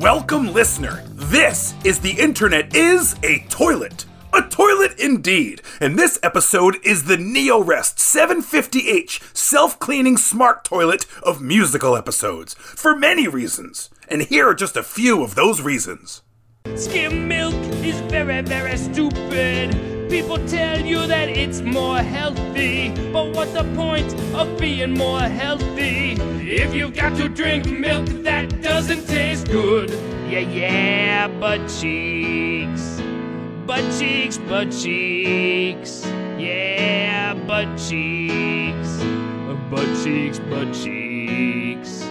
Welcome, listener. This is The Internet is a Toilet. A toilet indeed. And this episode is the NeoRest 750H self-cleaning smart toilet of musical episodes. For many reasons. And here are just a few of those reasons. Skim milk is very, very stupid. People tell you that it's more healthy, but what's the point of being more healthy if you've got to drink milk that doesn't taste good? Yeah, butt cheeks. Butt cheeks, butt cheeks. Yeah, butt cheeks. Butt cheeks, butt cheeks.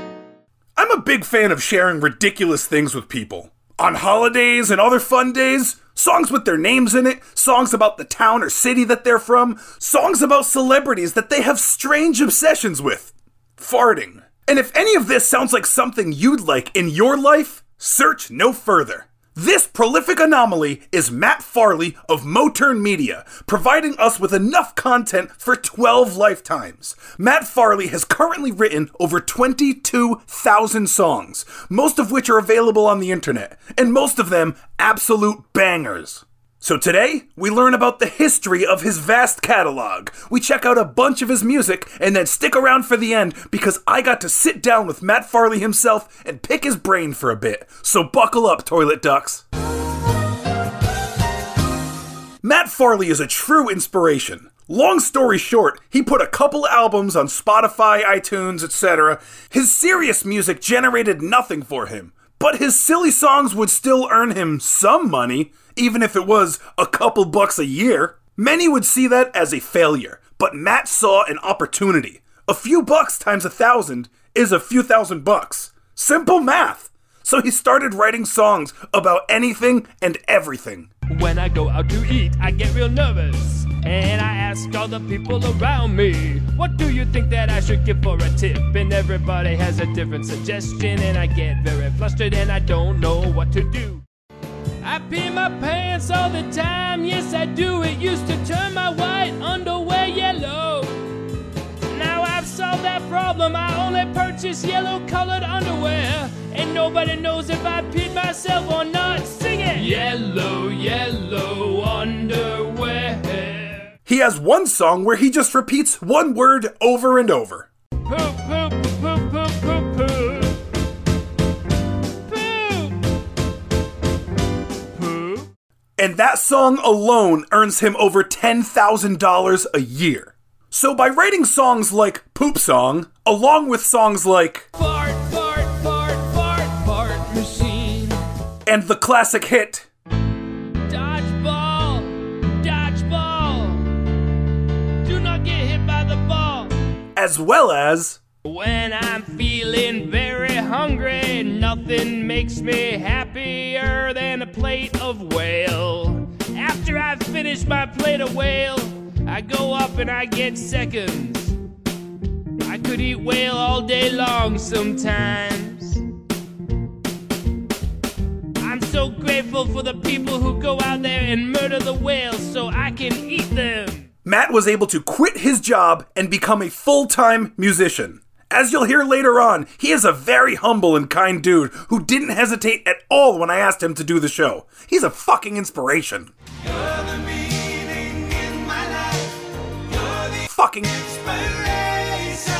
I'm a big fan of sharing ridiculous things with people. On holidays and other fun days, songs with their names in it, songs about the town or city that they're from, songs about celebrities that they have strange obsessions with. Farting. And if any of this sounds like something you'd like in your life, search no further. This prolific anomaly is Matt Farley of Motern Media, providing us with enough content for 12 lifetimes. Matt Farley has currently written over 22,000 songs, most of which are available on the internet, and most of them absolute bangers. So today, we learn about the history of his vast catalog. We check out a bunch of his music, and then stick around for the end because I got to sit down with Matt Farley himself and pick his brain for a bit. So buckle up, toilet ducks. Matt Farley is a true inspiration. Long story short, he put a couple albums on Spotify, iTunes, etc. His serious music generated nothing for him, but his silly songs would still earn him some money, even if it was a couple bucks a year. Many would see that as a failure, but Matt saw an opportunity. A few bucks times 1,000 is a few $1,000. Simple math. So he started writing songs about anything and everything. When I go out to eat, I get real nervous, and I ask all the people around me, what do you think that I should give for a tip? And everybody has a different suggestion, and I get very flustered and I don't know what to do. I pee my pants all the time, yes I do. It used to turn my white underwear yellow. Now I've solved that problem, I only purchase yellow colored underwear, and nobody knows if I peed myself or not. Sing it! Yellow, yellow underwear. He has one song where he just repeats one word over and over. Poop, poop, poop, poop, poop, poop. And that song alone earns him over $10,000 a year. So by writing songs like Poop Song, along with songs like Fart, fart, fart, fart, fart machine, and the classic hit Dodgeball, dodgeball, do not get hit by the ball, as well as when I'm feeling very hungry, nothing makes me happier than a plate of whale. After I've finished my plate of whale, I go up and I get seconds. I could eat whale all day long sometimes. I'm so grateful for the people who go out there and murder the whales so I can eat them. Matt was able to quit his job and become a full-time musician. As you'll hear later on, he is a very humble and kind dude who didn't hesitate at all when I asked him to do the show. He's a fucking inspiration. You're the meaning in my life. You're the Fucking inspiration.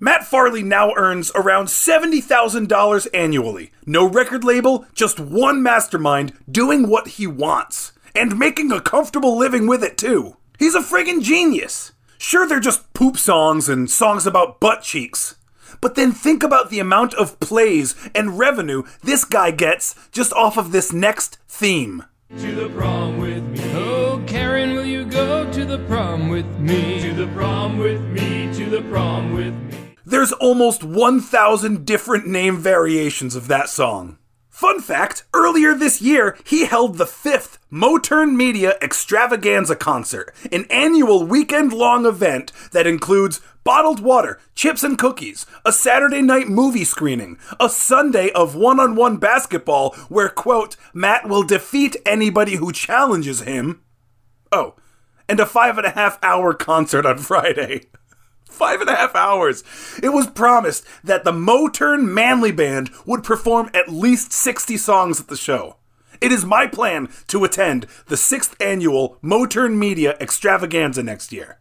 Matt Farley now earns around $70,000 annually. No record label, just one mastermind doing what he wants. And making a comfortable living with it too. He's a friggin' genius. Sure, they're just poop songs and songs about butt cheeks. But then think about the amount of plays and revenue this guy gets just off of this next theme. To the prom with me. Oh, Karen, will you go to the prom with me? To the prom with me, to the prom with me. There's almost 1,000 different name variations of that song. Fun fact, earlier this year, he held the 5th Motern Media Extravaganza Concert, an annual weekend-long event that includes bottled water, chips and cookies, a Saturday night movie screening, a Sunday of one-on-one basketball where, quote, Matt will defeat anybody who challenges him. Oh, and a 5.5-hour concert on Friday. 5.5 hours. It was promised that the Motern Manly Band would perform at least 60 songs at the show. It is my plan to attend the 6th annual Motern Media Extravaganza next year.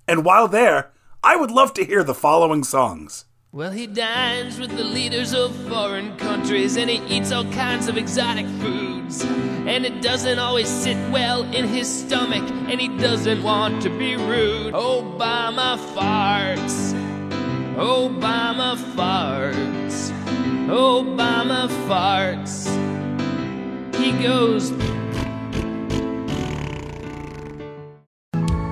And while there, I would love to hear the following songs. Well, he dines with the leaders of foreign countries, and he eats all kinds of exotic foods. And it doesn't always sit well in his stomach, and he doesn't want to be rude. Obama farts. Obama farts. Obama farts. He goes,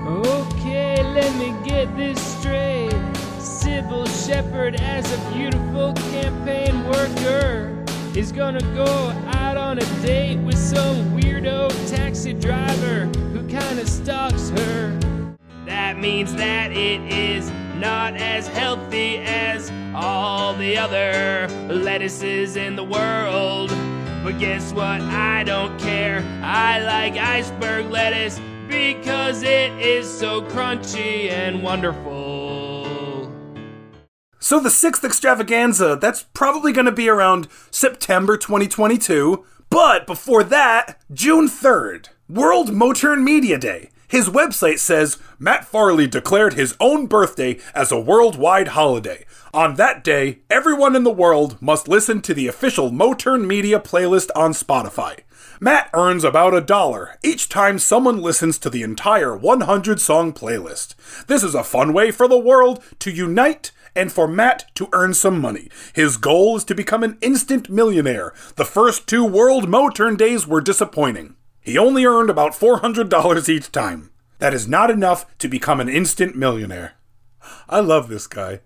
okay, let me get this straight. Sybil Shepherd, as a beautiful campaign worker, is gonna go out on a date with some weirdo taxi driver who kinda stalks her. That means that it is not as healthy as all the other lettuces in the world. But guess what? I don't care. I like iceberg lettuce because it is so crunchy and wonderful. So the 6th extravaganza, that's probably going to be around September 2022. But before that, June 3rd, World Motern Media Day. His website says, Matt Farley declared his own birthday as a worldwide holiday. On that day, everyone in the world must listen to the official Motern Media playlist on Spotify. Matt earns about $1 each time someone listens to the entire 100-song playlist. This is a fun way for the world to unite and for Matt to earn some money. His goal is to become an instant millionaire. The first 2 World Motern days were disappointing. He only earned about $400 each time. That is not enough to become an instant millionaire. I love this guy.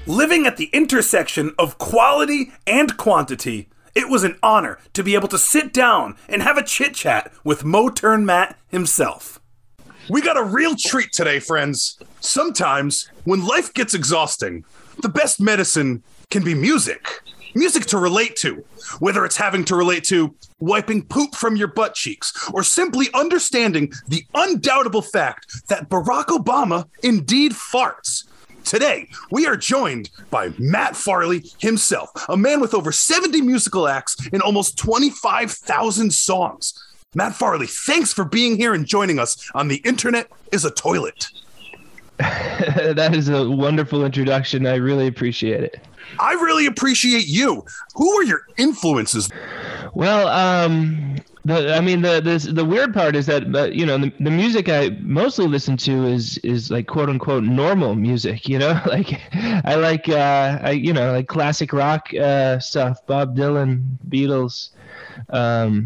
Living at the intersection of quality and quantity, it was an honor to be able to sit down and have a chit-chat with Motern Matt himself. We got a real treat today, friends. Sometimes, when life gets exhausting, the best medicine can be music. Music to relate to, whether it's having to relate to wiping poop from your butt cheeks or simply understanding the undoubtable fact that Barack Obama indeed farts. Today, we are joined by Matt Farley himself, a man with over 70 musical acts and almost 25,000 songs. Matt Farley, thanks for being here and joining us on The Internet is a Toilet. That is a wonderful introduction. I really appreciate it. I really appreciate you. Who are your influences? Well, the weird part is that the music I mostly listen to is like quote unquote normal music. Like I like classic rock stuff, Bob Dylan, Beatles,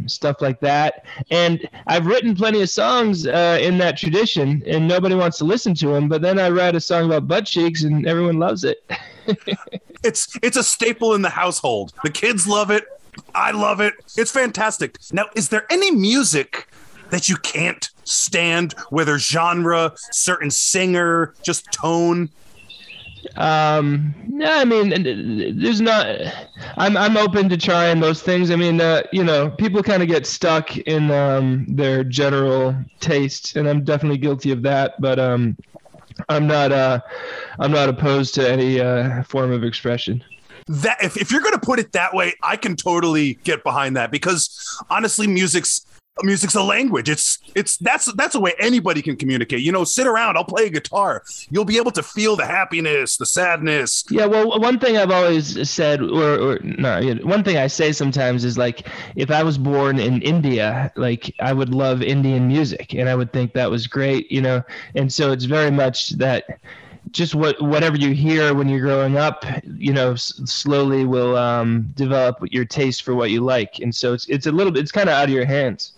stuff like that. And I've written plenty of songs in that tradition, and nobody wants to listen to them. But then I write a song about butt cheeks, and everyone loves it. It's a staple in the household. The kids love it. I love it. It's fantastic. Now, is there any music that you can't stand, whether genre, certain singer, just tone? No, I mean, there's not. I'm open to trying those things. I mean, people kind of get stuck in their general taste, and I'm definitely guilty of that. But I'm not opposed to any form of expression. That if you're going to put it that way, I can totally get behind that, because honestly, music's a language. That's a way anybody can communicate. Sit around, I'll play a guitar. You'll be able to feel the happiness, the sadness. Yeah, well, one thing I've always said, one thing I say sometimes is, like, if I was born in India, like, I would love Indian music, and I would think that was great, and so it's very much that just whatever you hear when you're growing up, slowly will develop your taste for what you like, and so it's kind of out of your hands.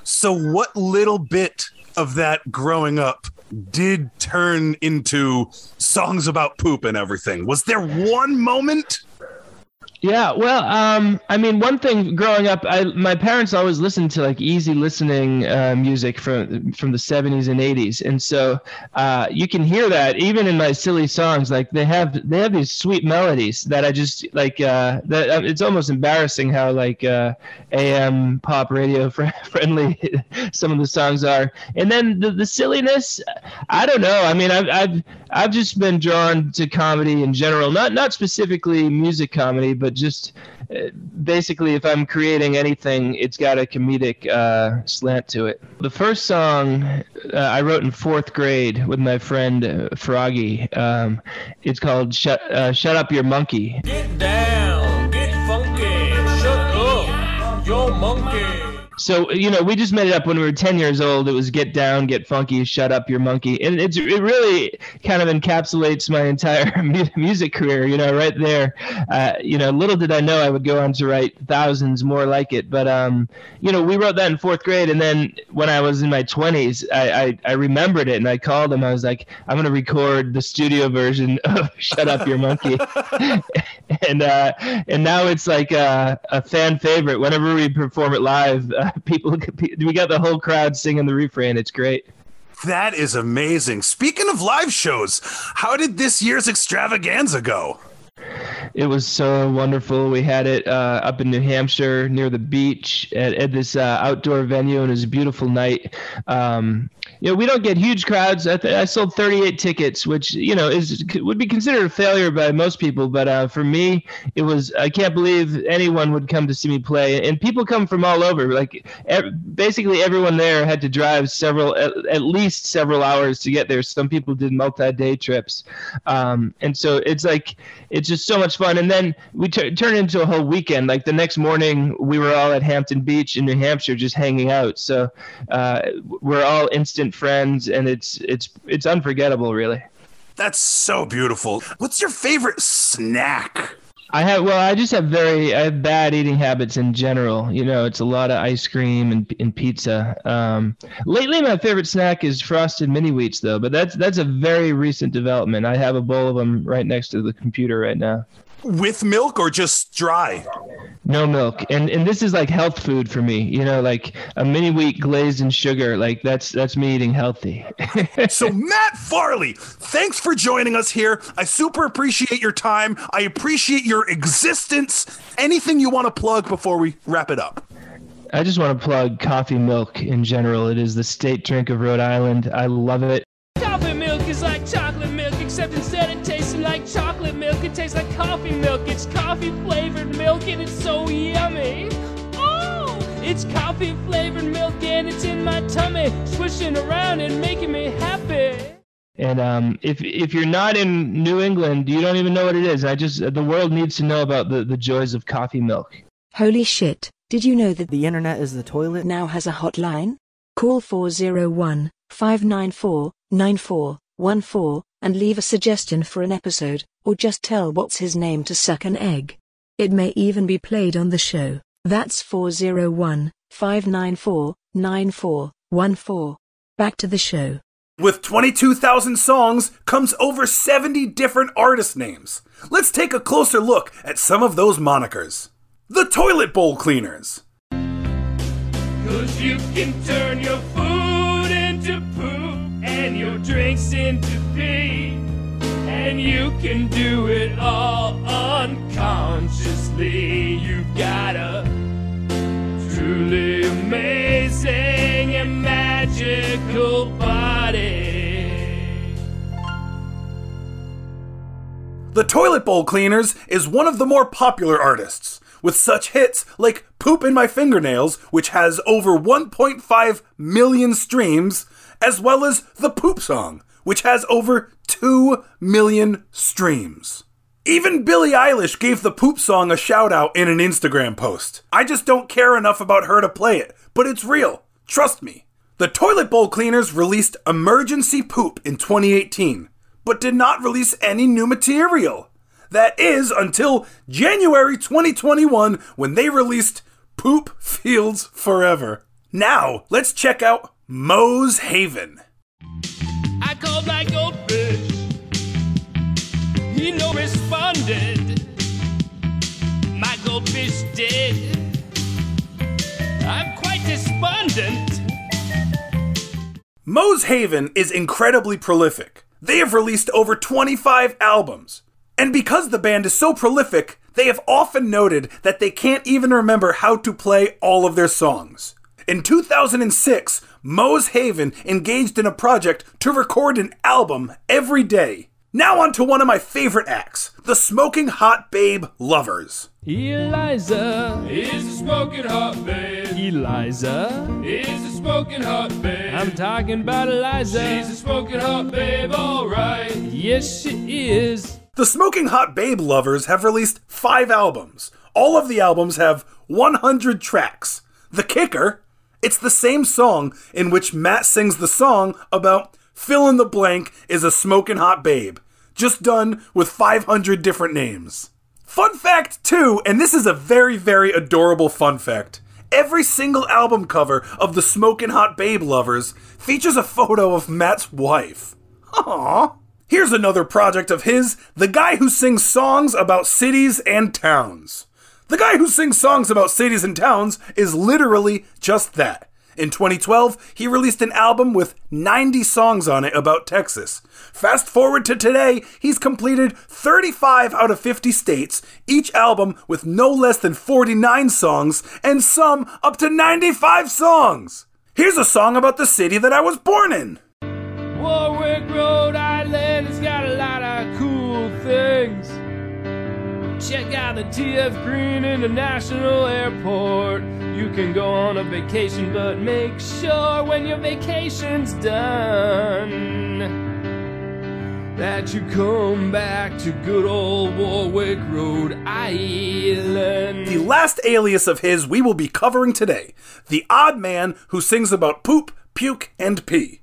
So what little bit of that growing up did turn into songs about poop and everything? Was there one moment? Yeah, well, I mean, one thing growing up, my parents always listened to like easy listening music from the 70s and 80s, and so you can hear that even in my silly songs. Like they have these sweet melodies that I just like. That it's almost embarrassing how like AM pop radio friendly some of the songs are. And then the silliness, I don't know. I mean, I've just been drawn to comedy in general, not specifically music comedy, but just basically if I'm creating anything, it's got a comedic slant to it. The first song I wrote in 4th grade with my friend Froggy. It's called Shut Up Your Monkey. Get down, get funky, shut up, your monkey. So, we just made it up when we were 10 years old. It was get down, get funky, shut up your monkey. And it really kind of encapsulates my entire music career, right there. Little did I know I would go on to write thousands more like it. But, we wrote that in 4th grade. And then when I was in my 20s, I remembered it and I called him. I was like, I'm going to record the studio version of Shut Up Your Monkey. And now it's like a fan favorite. Whenever we perform it live, we got the whole crowd singing the refrain. It's great. That is amazing. Speaking of live shows, how did this year's extravaganza go? It was so wonderful. We had it up in New Hampshire near the beach at this outdoor venue, and it was a beautiful night. We don't get huge crowds. I sold 38 tickets, which would be considered a failure by most people, but for me, it was. I can't believe anyone would come to see me play, and people come from all over. Like basically everyone there had to drive at least several hours to get there. Some people did multi-day trips, and so it's just so much fun. And then we turned it into a whole weekend. Like the next morning, we were all at Hampton Beach in New Hampshire just hanging out. So we're all instant friends, and it's unforgettable, really. That's so beautiful. What's your favorite snack? I have bad eating habits in general. It's a lot of ice cream and pizza. Lately, my favorite snack is frosted mini wheats, though. But that's a very recent development. I have a bowl of them right next to the computer right now. With milk or just dry? No milk. And this is like health food for me, like a mini wheat glazed in sugar. Like that's me eating healthy. So Matt Farley, thanks for joining us here. I super appreciate your time. I appreciate your existence. Anything you want to plug before we wrap it up? I just want to plug coffee milk in general. It is the state drink of Rhode Island. I love it. Coffee milk is like chocolate milk, except instead of tasting like chocolate milk, it tastes like coffee milk. It's coffee-flavored milk, and it's so yummy. Oh, it's coffee-flavored milk, and it's in my tummy, swishing around and making me happy. And if you're not in New England, you don't even know what it is. The world needs to know about the joys of coffee milk. Holy shit, did you know that The internet is the toilet? now has a hotline? Call 401-594-9414 and leave a suggestion for an episode, or just tell what's his name to suck an egg. It may even be played on the show. That's 401-594-9414. Back to the show. With 22,000 songs comes over 70 different artist names. Let's take a closer look at some of those monikers. The Toilet Bowl Cleaners. 'Cause you can turn your food into poop and your drinks into pee, and you can do it all unconsciously. You've got a truly amazing and magical body. The Toilet Bowl Cleaners is one of the more popular artists, with such hits like Poop in My Fingernails, which has over 1.5 million streams, as well as The Poop Song, which has over 2 million streams. Even Billie Eilish gave The Poop Song a shout out in an Instagram post. I just don't care enough about her to play it, but it's real. Trust me. The Toilet Bowl Cleaners released Emergency Poop in 2018, but did not release any new material. That is until January 2021 when they released Poop Fields Forever. Now, let's check out Moe's Haven. I called my goldfish, he no responded. goldfish dead. I'm quite despondent. Moe's Haven is incredibly prolific. They have released over 25 albums. And because the band is so prolific, they have often noted that they can't even remember how to play all of their songs. In 2006, Moe's Haven engaged in a project to record an album every day. Now on to one of my favorite acts, the Smoking Hot Babe Lovers. Eliza is a smoking hot babe. Eliza is a smoking hot babe. I'm talking about Eliza. She's a smoking hot babe, alright. Yes, she is. The Smoking Hot Babe Lovers have released 5 albums. All of the albums have 100 tracks. The kicker, it's the same song in which Matt sings the song about fill in the blank is a smoking hot babe, just done with 500 different names. Fun fact too, and this is a very, very adorable fun fact, every single album cover of the Smoking Hot Babe Lovers features a photo of Matt's wife. Aww. Here's another project of his, the guy who sings songs about cities and towns. The guy who sings songs about cities and towns is literally just that. In 2012, he released an album with 90 songs on it about Texas. Fast forward to today, he's completed 35 out of 50 states, each album with no less than 49 songs, and some up to 95 songs. Here's a song about the city that I was born in. Warwick, Rhode Island, it's got a lot of cool things. Check out the T.F. Green International Airport. You can go on a vacation, but make sure when your vacation's done that you come back to good old Warwick, Rhode Island. The last alias of his we will be covering today, the odd man who sings about poop, puke, and pee.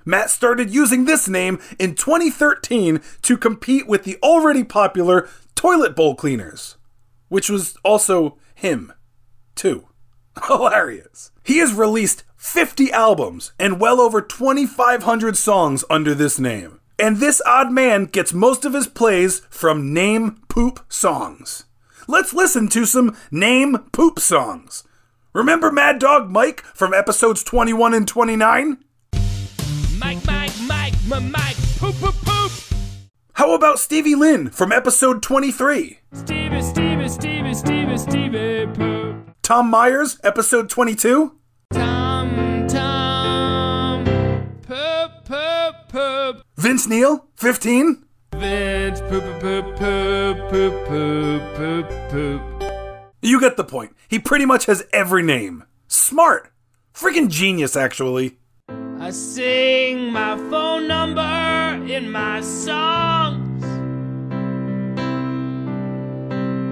Matt started using this name in 2013 to compete with the already popular toilet bowl cleaners, which was also him, too. Hilarious. He has released 50 albums and well over 2,500 songs under this name. And this odd man gets most of his plays from name poop songs. Let's listen to some name poop songs. Remember Mad Dog Mike from episodes 21 and 29? Mike, poop, poop, poop. How about Stevie Lynn from episode 23? Stevie, poop. Tom Myers, episode 22? Tom, poop, poop, poop. Vince Neil, 15? Vince, poop, poop, poop, poop, poop, poop, poop. You get the point. He pretty much has every name. Smart. Freaking genius, actually. I sing my phone number in my songs.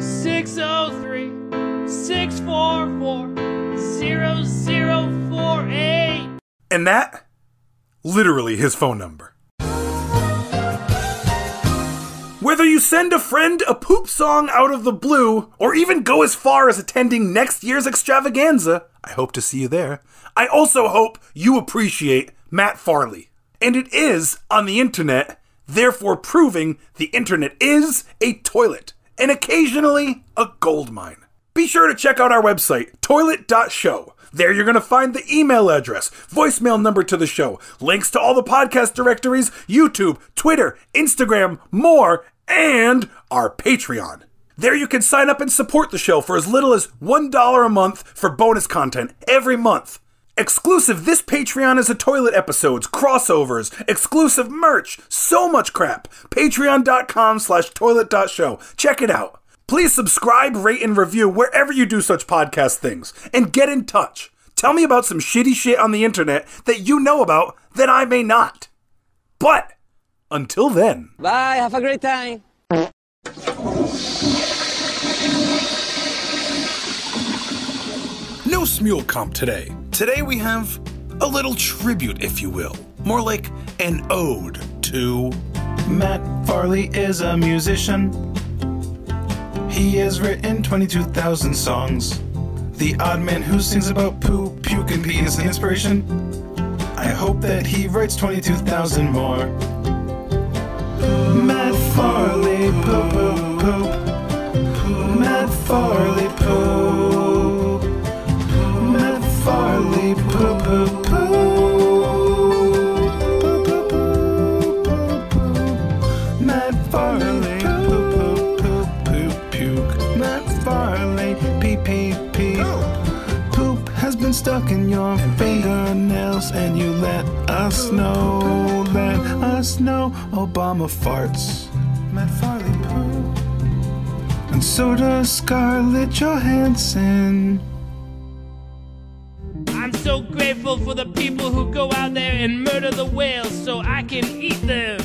603-644-0048. And that, literally his phone number. Whether you send a friend a poop song out of the blue, or even go as far as attending next year's extravaganza, I hope to see you there. I also hope you appreciate Matt Farley. And it is on the internet, therefore proving the internet is a toilet, and occasionally a gold mine. Be sure to check out our website, toilet.show. There you're going to find the email address, voicemail number to the show, links to all the podcast directories, YouTube, Twitter, Instagram, more, and our Patreon. There you can sign up and support the show for as little as $1 a month for bonus content every month. Exclusive This Patreon is a Toilet episodes, crossovers, exclusive merch, so much crap. Patreon.com/toilet.show. Check it out. Please subscribe, rate, and review wherever you do such podcast things. And get in touch. Tell me about some shitty shit on the internet that you know about that I may not. But, until then. Bye, have a great time. No Smule Comp today. Today we have a little tribute, if you will. More like an ode to... Matt Farley is a musician. He has written 22,000 songs. The odd man who sings about poop, puke, and pee is an inspiration. I hope that he writes 22,000 more. Matt Farley, poop, poop, poop. Matt Farley, poop. Matt Farley poop poop poop. Matt Farley poop poop poop poop puke. Matt Farley pee pee pee. Poop has been stuck in your fingernails and you let us know. Let us know. Obama farts. Matt Farley poop. And so does Scarlett Johansson. I'm so grateful for the people who go out there and murder the whales so I can eat them.